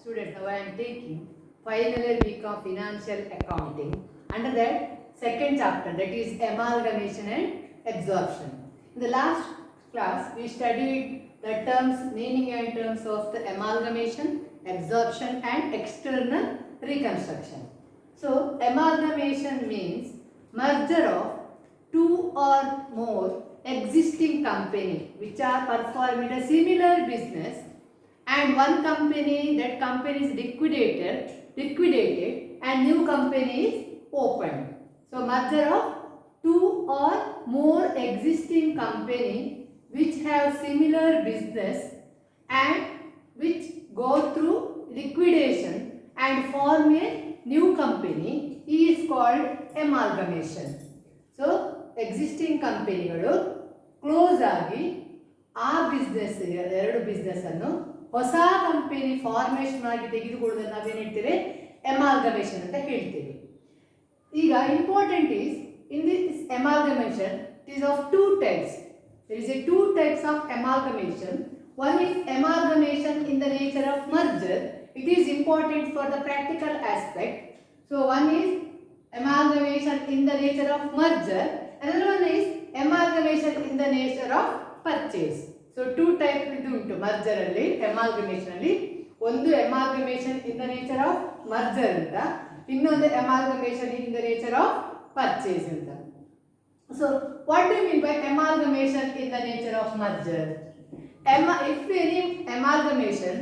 Students, now I am taking final week of financial accounting. Under that, second chapter, that is amalgamation and absorption. In the last class, we studied the terms, meaning and terms of the amalgamation, absorption and external reconstruction. So, amalgamation means merger of two or more existing company which are performing a similar business, and one company, that company is liquidated and new company is opened. So merger of two or more existing company which have similar business and which go through liquidation and form a new company is called amalgamation. So existing ಕಂಪನಿಗಳು close ಆಗಿ ಆ business ಎರಡು business ಅನ್ನು ಹೊಸ company formation ಆಗಿ ತೆಗೆದುಕೊಳ್ಳೋದನ್ನು ನಾವೇನು ಹೇಳ್ತೇವೆ ಎಮಾಲ್ಗಮೇಷನ್ ಅಂತ ಹೇಳ್ತೇವೆ. ಈಗ important is in this amalgamation it is of two types. There is a two types of amalgamation. One is amalgamation in the nature of merger. It is important for the practical aspect. So one is amalgamation in the nature of merger, another one is amalgamation in the nature of purchase. So two types idu untu merger alli, amalgamation alli. Ondu amalgamation in the nature of merger anta, innondu amalgamation in the nature of purchase anta. So what do you mean by amalgamation in the nature of merger? If any amalgamation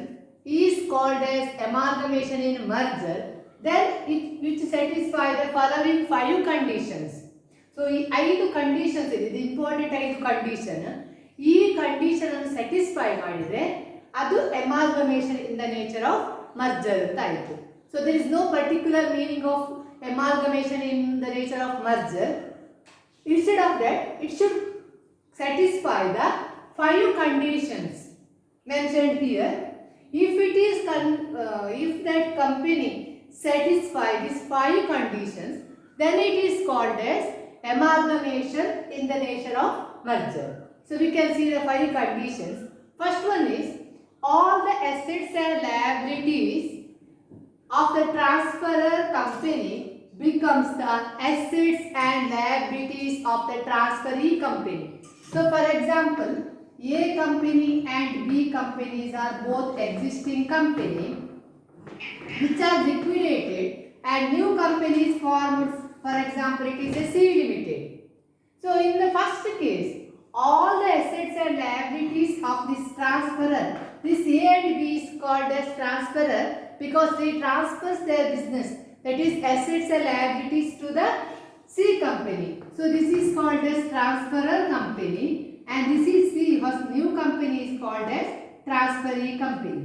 is called as amalgamation in merger, then it which satisfy the following 5 conditions. So ಈ 5 conditions ಇದೆ, ಇದು important 5 condition. ಈ condition ಅನ್ನು satisfy ಮಾಡಿದ್ರೆ ಅದು amalgamation in the nature of merger ಅಂತ ಆಯಿತು. So there is no particular meaning of amalgamation in the nature of merger. Instead of that, it should satisfy the 5 conditions mentioned here. If it is if that company satisfy these 5 conditions, then it is called as amalgamation in the nature of merger. So we can see the 5 conditions. First one is all the assets and liabilities of the transferor company becomes the assets and liabilities of the transferee company. So for example, A company and B companies are both existing company which are liquidated and new companies formed. For example, it is a C Limited. So in the first case, all the assets and liabilities of this transferor, this A and B is called as transferor because they transfers their business, that is assets and liabilities, to the C company. So this is called as transferor company. And this is C, was new company is called as transferee company.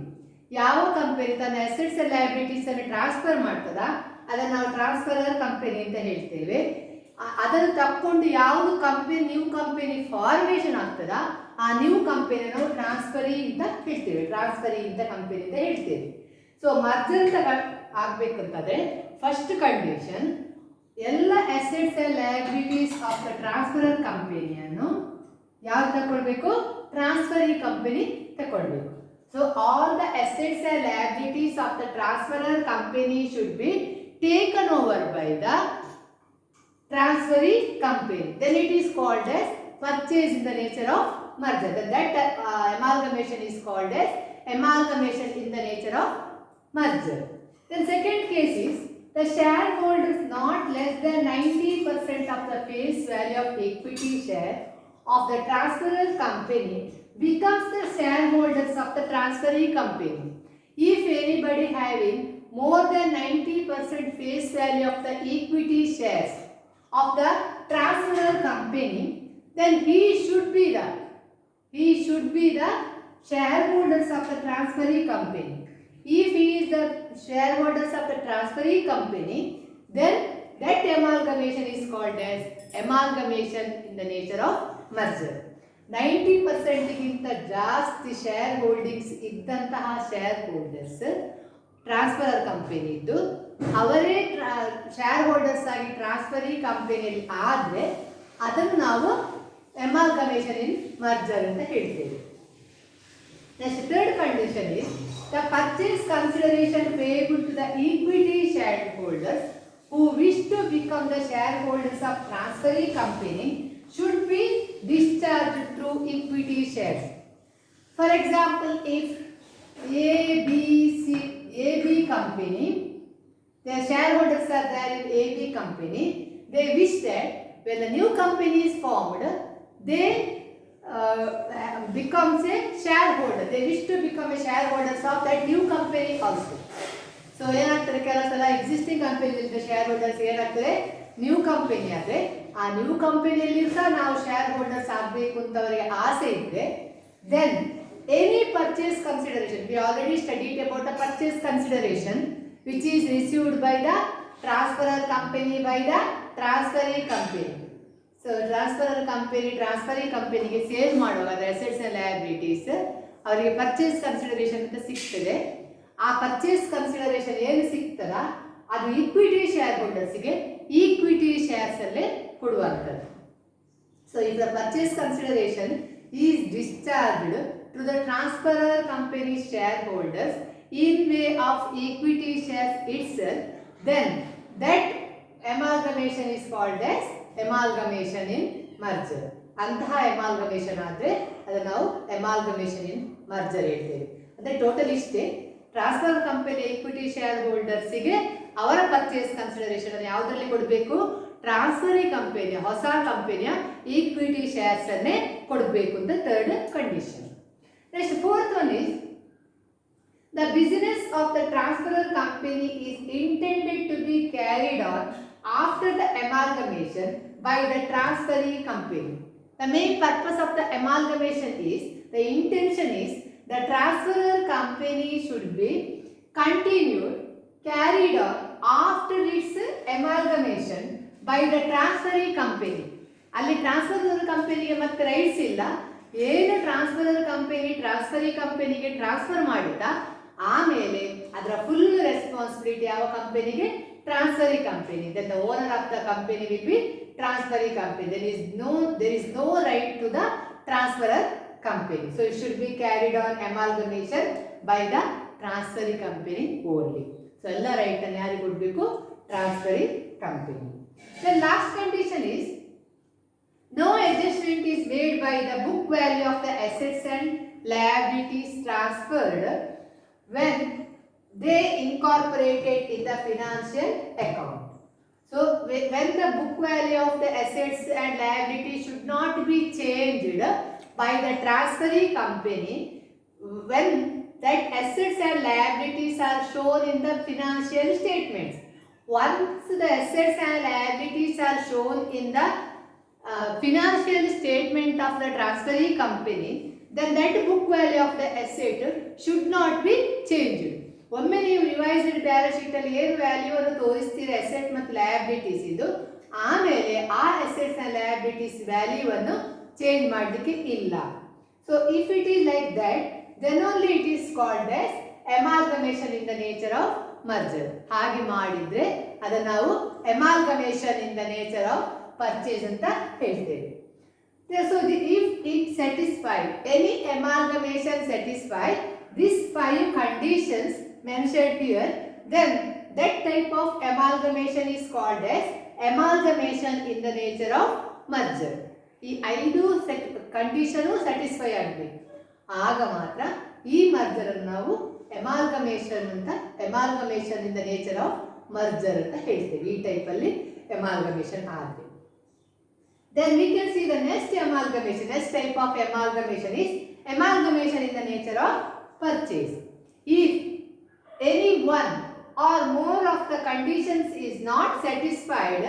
ಯಾವ company ತನ್ನ assets and liabilities ಅನ್ನು transfer ಮಾಡ್ತದ ಅದನ್ನು ನಾವು transferor company ಅಂತ ಹೇಳ್ತೇವೆ. ಅದನ್ನು ತಕ್ಕೊಂಡು ಯಾವುದು ಕಂಪನಿ ನ್ಯೂ ಕಂಪನಿ ಫಾರ್ಮೇಷನ್ ಆಗ್ತದ ಆ ನ್ಯೂ ಕಂಪನಿ ನಾವು ಟ್ರಾನ್ಸ್ಫರಿ ಅಂತ ಹೇಳ್ತೇವೆ, ಟ್ರಾನ್ಸ್ಫರಿ ಅಂತ ಕಂಪನಿ ಅಂತ ಹೇಳ್ತೇವೆ. ಸೊ ಮರ್ಜರ್ ಅಂತ ಆಗ್ಬೇಕಂತಂದ್ರೆ ಫಸ್ಟ್ ಕಂಡೀಷನ್ ಎಲ್ಲ assets and liabilities of the transferor ಕಂಪನಿಯನ್ನು ಯಾವ್ದು ತಗೊಳ್ಬೇಕು? ಟ್ರಾನ್ಸ್ಫರಿ ಕಂಪನಿ ತಗೊಳ್ಬೇಕು. So all the assets and liabilities of the transferor company should be taken over by the transferee company. Then it is called as purchase in the nature of merger. Then that amalgamation is called as amalgamation in the nature of merger. Then second case is the shareholders not less than 90% of the face value of equity share of the transferor company becomes the shareholders of the transferee company. If anybody having more than 90% face value of the equity shares of the transferor company, then he should be the shareholders of the transferee company. If he is the shareholders of the transferee company, then that amalgamation is called as amalgamation in the nature of merger. 90% ಗಿಂತ ಜಾಸ್ತಿ share holdings ಇದ್ದಂತಹ share holders transferor company ಇದ್ದು ಅವರೇ share holders ಆಗಿ transferee ಕಂಪನಿಯಲ್ಲಿ ಆದರೆ ಅದನ್ನು ನಾವು amalgamation in merger ಅಂತ ಹೇಳ್ತೇವೆ. Next third condition is The purchase consideration payable to the equity shareholders who wish to become the shareholders of transferee company should be discharged through equity shares. For example, if AB company, their shareholders are there in AB company, they wish that when the new company is formed, they becomes a shareholder. They wish to become a shareholders of that new company also. So ಏನಾಗ್ತದೆ ಕೆಲವು ಸಲ existing ಕಂಪನಿಯಿಂದ share holders ಏನಾಗ್ತದೆ new company ಆದರೆ ಆ new ಕಂಪನಿಯಲ್ಲಿ ಸಹ ನಾವು ಶೇರ್ ಹೋಲ್ಡರ್ಸ್ ಆಗಬೇಕು ಅಂತ ಅವರಿಗೆ ಆಸೆ ಇದ್ರೆ then any purchase consideration, we already studied about the purchase consideration which is received by the transferor company by the transferee company. So transferor company ಗೆ ಸೇಲ್ ಮಾಡುವಾಗ ಅದರ ಅಸೆಟ್ಸ್ ಅಂಡ್ ಲಯಬಿಲಿಟೀಸ್ ಅವರಿಗೆ purchase consideration ಅಂತ ಸಿಗ್ತದೆ. ಆ purchase consideration ಏನು ಸಿಗ್ತದ ಅದು ಈಕ್ವಿಟಿ ಶೇರ್ ಹೋಲ್ಡರ್ಸ್ಗೆ ಈಕ್ವಿಟಿ ಶೇರ್ಸ್ ಅಲ್ಲೇ ಕೊಡುವಂಥದ್ದು. So if the purchase consideration is discharged to the transferor company shareholders in way of equity shares itself, then that amalgamation is called as amalgamation in merger. ಅಂತಹ amalgamation ಆದರೆ ಅದನ್ನು ನಾವು amalgamation in merger ಹೇಳ್ತೇವೆ. ಅಂದರೆ total ಇಷ್ಟೇ, transfer company equity share ಹೋಲ್ಡರ್ಸಿಗೆ ಅವರ purchase consideration ಅನ್ನು ಯಾವುದರಲ್ಲಿ ಕೊಡಬೇಕು, ಟ್ರಾನ್ಸ್ಫರಿ ಕಂಪನಿಯ ಹೊಸ ಕಂಪನಿಯ ಈಕ್ವಿಟಿ ಶೇರ್ಸ್ ಅನ್ನೇ ಕೊಡಬೇಕು ಅಂತ third condition. Next fourth one is the business of the transferor company is intended to be carried on after the amalgamation by the transferee company. The main purpose of the amalgamation is, the intention is, the transferor company should be continued, carried on after its amalgamation by the transferee company. ಅಲ್ಲಿ transferor ಕಂಪನಿಗೆ ಮತ್ತೆ rights ಇಲ್ಲ, ಏನು transferor company transferee ಕಂಪನಿಗೆ transfer ಮಾಡಿದ ಆಮೇಲೆ ಅದರ full responsibility ಯಾವ ಕಂಪನಿಗೆ, transferee company. Then the owner of the company will be transferee company. there is no right to the transferor company. So it should be carried on amalgamation by the transferee company only. So ಎಲ್ಲ right ಅನ್ನು ಯಾರಿಗೆ ಕೊಡಬೇಕು, transferee company. The last condition is no adjustment is made by the book value of the assets and liabilities transferred when they incorporated in the financial account. So when the book value of the assets and liabilities should not be changed by the transferee company when that assets and liabilities are shown in the financial statements. Once the assets and liabilities are shown in the financial statement of the transferee company, then that book value of the asset should not be changed. ಒಮ್ಮೆ ನೀವು revised balance sheet ಅಲ್ಲಿ ಏನು value ಅನ್ನು ತೋರಿಸ್ತೀರಿ asset ಮತ್ತು liabilities ಇದು, ಆಮೇಲೆ ಆ assets and liabilities value ಅನ್ನು ಚೇಂಜ್ ಮಾಡಲಿಕ್ಕೆ ಇಲ್ಲ. So if it is like that then only it is called as amalgamation in the nature of merger. ಹಾಗೆ ಮಾಡಿದ್ರೆ ಅದನ್ನು ನಾವು amalgamation in the nature of purchase ಅಂತ ಹೇಳ್ತೇವೆ. So if it satisfies, any amalgamation satisfies these 5 conditions mentioned here, then that type of amalgamation is called as amalgamation in the nature of merger. ಈ 5 condition satisfy ಆಗಬೇಕು, ಆಗ ಮಾತ್ರ ಈ merger ಅನ್ನು ನಾವು amalgamation ಅಂತ, amalgamation in the nature of merger ಅಂತ ಹೇಳ್ತೇವೆ. ಈ ಟೈಪ್ ಅಲ್ಲಿ ಅಮಾಲ್ಗಮೇಷನ್ ಆಗಬೇಕು. Then we can see the next amalgamation. Next type of amalgamation is amalgamation in the nature of purchase. If any one or more of the conditions is not satisfied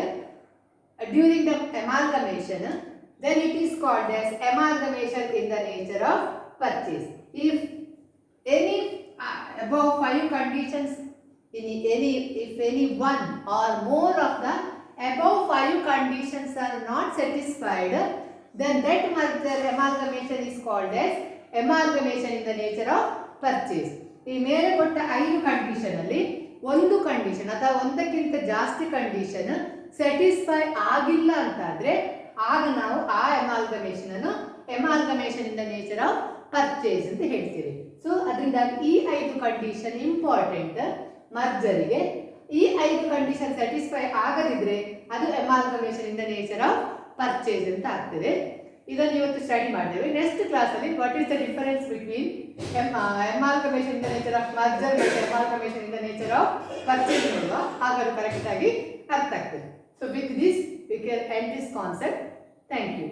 during the amalgamation, then it is called as amalgamation in the nature of purchase. If any above 5 conditions, if any one or more of the above 5 conditions are not satisfied, then that merger amalgamation is called as amalgamation in the nature of purchase. ಈ ಮೇಲೆ ಕೊಟ್ಟ 5 condition ಅಲ್ಲಿ ಒಂದು condition ಅಥವಾ ಒಂದಕ್ಕಿಂತ ಜಾಸ್ತಿ condition satisfy ಆಗಿಲ್ಲ ಅಂತಾದ್ರೆ ಆಗ ನಾವು ಆ ಅಮಾಲ್ಗಮೇಷನ್ ಅನ್ನು amalgamation in the nature of purchase ಅಂತ ಹೇಳ್ತೀವಿ. ಸೊ ಅದರಿಂದಾಗಿ ಈ 5 ಕಂಡೀಷನ್ ಇಂಪಾರ್ಟೆಂಟ್ ಮರ್ಜರಿಗೆ. ಈ 5 ಕಂಡೀಷನ್ ಸ್ಯಾಟಿಸ್ಫೈ ಆಗದಿದ್ರೆ ಅದು amalgamation in the nature of purchase ಅಂತ ಆಗ್ತದೆ. ಇದನ್ನು ಇವತ್ತು ಸ್ಟಡಿ ಮಾಡಿದ್ದೇವೆ. ನೆಕ್ಸ್ಟ್ ಕ್ಲಾಸಲ್ಲಿ what is the difference between amalgamation in the nature of merger ಮತ್ತು amalgamation in the nature of purchase ನೋಡುವ, ಹಾಗಾದ್ರೆ ಕರೆಕ್ಟ್ ಆಗಿ ಅರ್ಥ ಆಗ್ತದೆ. So with this we can end this concept. Thank you.